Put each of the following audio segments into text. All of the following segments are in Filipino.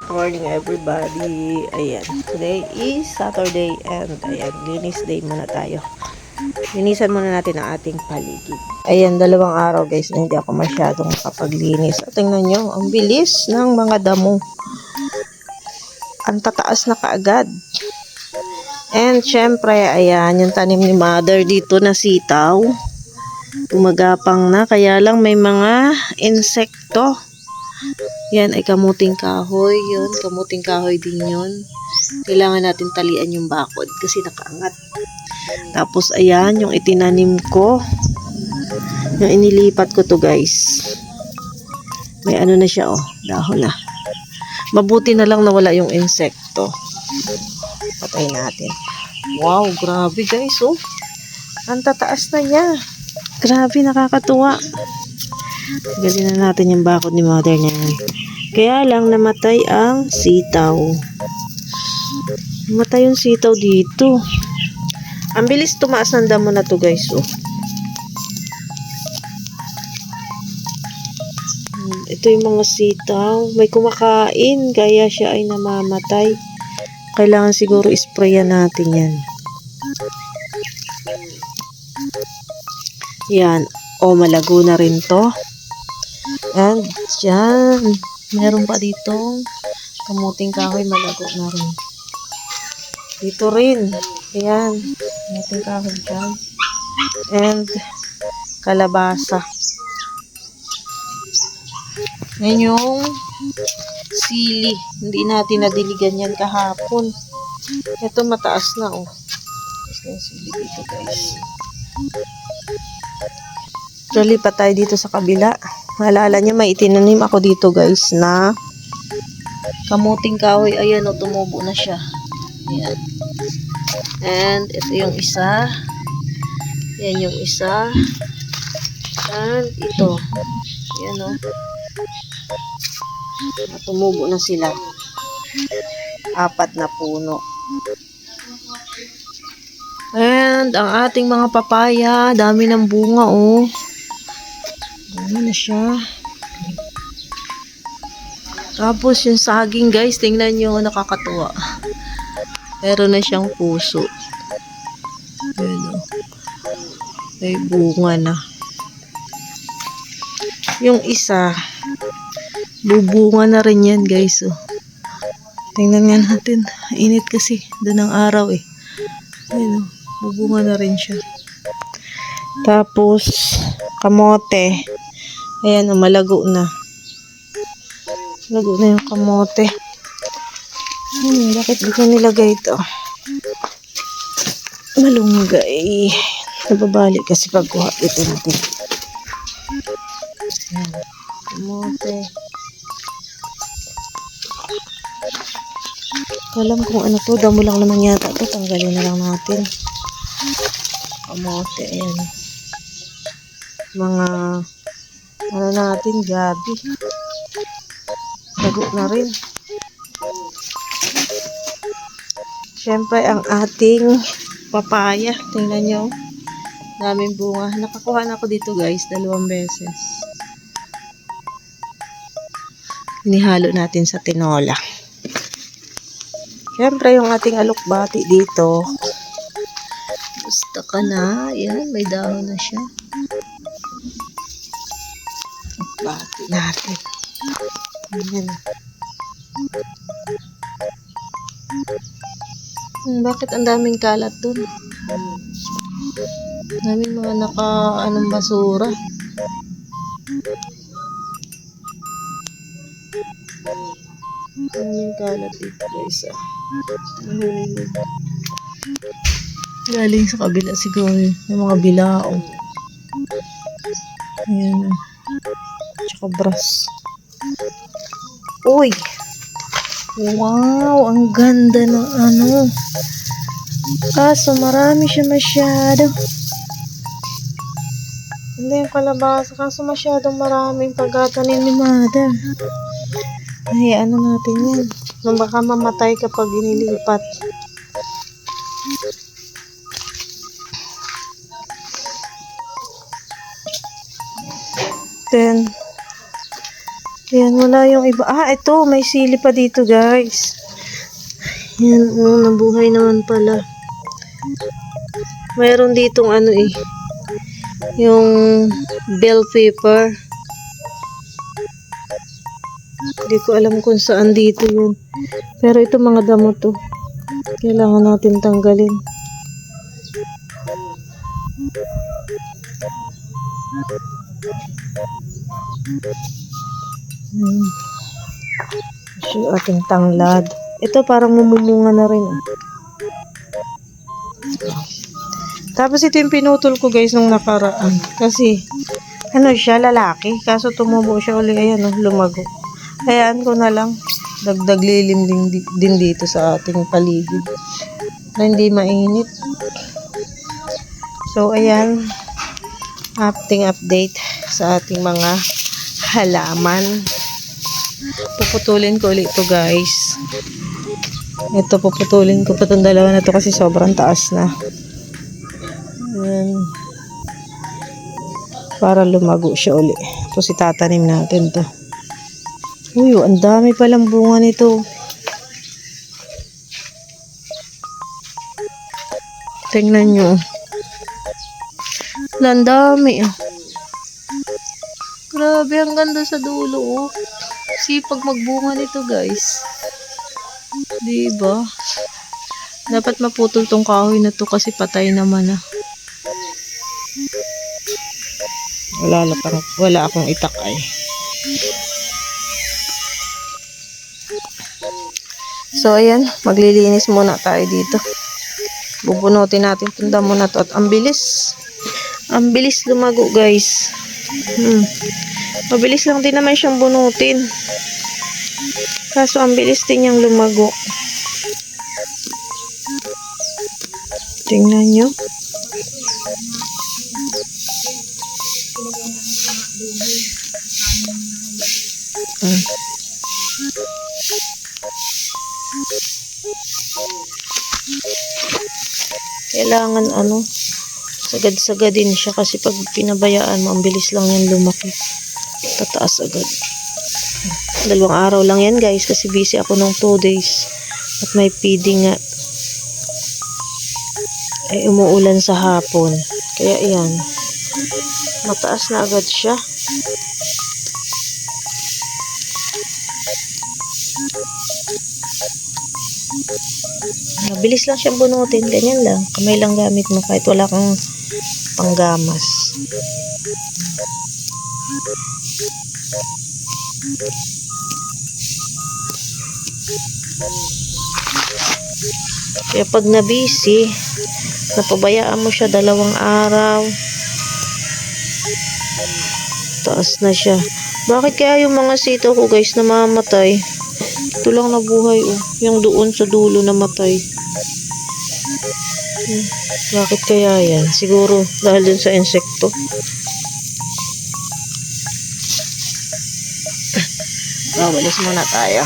Morning everybody. Ayan. Today is Saturday and ayan, linis day muna tayo. Linisan muna natin ang ating paligid. Ayan, 2 araw guys na hindi ako masyadong kapaglinis. At tingnan nyo, ang bilis ng mga damo. Ang tataas na kaagad. And syempre, ayan, yung tanim ni mother dito na sitaw. Gumagapang na, kaya lang may mga insekto. Yan ay kamuting kahoy. Yun, kamuting kahoy din yun. Kailangan natin talian yung bakod kasi nakaangat. Tapos ayan, yung itinanim ko. Yung inilipat ko to guys. May ano na siya oh, dahon na. Mabuti na lang nawala yung insekto. Patay natin. Wow, grabe guys oh. Ang tataas na niya. Grabe, nakakatuwa. Galing na natin yung bakod ni mother niya. Kaya lang namatay ang sitaw. Namatay yung sitaw dito. Ang bilis tumaas ng damo na to guys. Oh. Ito yung mga sitaw. May kumakain kaya siya ay namamatay. Kailangan siguro isprayan natin yan. Yan. O malago na rin to. And dyan, meron pa ditong kamuting kahoy, malago na rin. Dito rin, ayan, kamuting kahoy dyan. And kalabasa. Yan yung sili. Hindi natin nadiligan yan kahapon. Ito mataas na oh. Mataas na yung sili dito guys. Tuloy pa tayo dito sa kabila. Maalala nyo, may itinanim ako dito guys na kamuting kahoy. Ayan o, tumubo na siya. Ayan. And ito yung isa. Ayan yung isa. And ito. Ayan o. Tumubo na sila. 4 na puno. And ang ating mga papaya, dami ng bunga oh. Dami na siya. Tapos yung saging guys, tingnan nyo, nakakatuwa. Meron na siyang puso. Ayan o. May bunga na. Yung isa, bubunga na rin yan guys. Oh. Tingnan nga natin. Init kasi. Doon ang araw eh. Ayan o. Bubunga na rin siya. Tapos, kamote. Ayan o, malago na. Malago na yung kamote. Bakit di ko nilagay ito? Malunggay. Nababalik kasi pagkuha ito natin. Ayan. Kamote. Alam kung ano to. Damo lang naman yata ito. Tanggalin na lang natin. Kamote. Ayan. Mga ano natin, gabi. Lago na rin. Siyempre, ang ating papaya. Tingnan nyo. Daming bunga. Nakakuha na ako dito guys, 2 beses. Inihalo natin sa tinola. Siyempre, yung ating alokbati dito. Gusto ka na. Yan, may dahon na siya. Alokbati natin. Ayan. Bakit ang daming kalat dun? Daming mga anong basura. Daming kalat dito guys ah. Galing sa kabila siguro yung mga bilao. Ayan. Tsaka brass. Uy! Wow! Ang ganda ng ano. Kaso marami siya masyado. Hindi yung kalabasa. Kaso masyadong maraming pagkatanim ni mother. Ay, ano natin yan. Baka mamatay kapag inilipat. Then, ayan, Wala yung iba. Ah, ito. May sili pa dito, guys. Yan, oh, nabuhay naman pala. Mayroon ditong ano eh. Yung bell pepper. Hindi ko alam kung saan dito yun. Pero ito mga damo to. Kailangan natin tanggalin. Ito yung ating tanglad. Ito parang mumumunga na rin. Tapos ito yung pinutol ko guys nung nakaraan. Kasi ano siya, lalaki. Kaso tumubo siya uli. Ayan, lumago. Hayaan ko na lang. Dagdag lilim din dito sa ating paligid. Na hindi mainit. So, ayan. Ating update sa ating mga halaman. Puputulin ko ulit ito guys. Ito, puputulin ko pa itong dalawa na ito kasi sobrang taas na. Ayan. Para lumago siya uli. Tapos itatanim natin to. Uy, ang dami palang bunga nito. Tingnan nyo. Ang dami. Grabe, ang ganda sa dulo. Oh. Sipag magbunga nito guys. Diba? Dapat maputol tong kahoy na to kasi patay naman na. Wala akong itakay. So, ayan. Maglilinis muna tayo dito. Bubunutin natin itong damo na to. At ang bilis. Ang bilis lumago, guys. Mabilis lang din naman siyang bunutin. Kaso, ang bilis din niyang lumago. Tingnan nyo. Kailangan sagad-sagadin siya kasi pag pinabayaan mo, ang bilis lang yan lumaki. Tataas agad. 2 araw lang yan guys kasi busy ako ng 2 days. At may feeding nga. Ay umuulan sa hapon. Kaya yan. Mataas na agad siya. Mabilis lang siyang bunutin. Ganyan lang. Kamay lang gamit mo kahit wala kang panggamas. Kaya pag na-busy, napabayaan mo siya 2 araw, taas na siya. Bakit kaya yung mga sitaw ko guys namamatay? Ito lang nabuhay oh. Yung doon sa dulo namatay. Bakit kaya yan? Siguro dahil dun sa insekto. Walis muna tayo.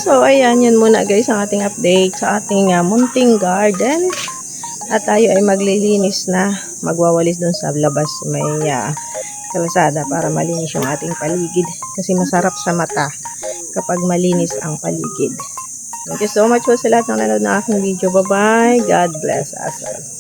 So, ayan, yun muna guys ang ating update sa ating munting garden. At tayo ay maglilinis na, magwawalis dun sa labas may kalsada para malinis yung ating paligid. Kasi masarap sa mata kapag malinis ang paligid. Thank you so much po sa lahat ng nanonood ng aking video. Bye-bye. God bless us all.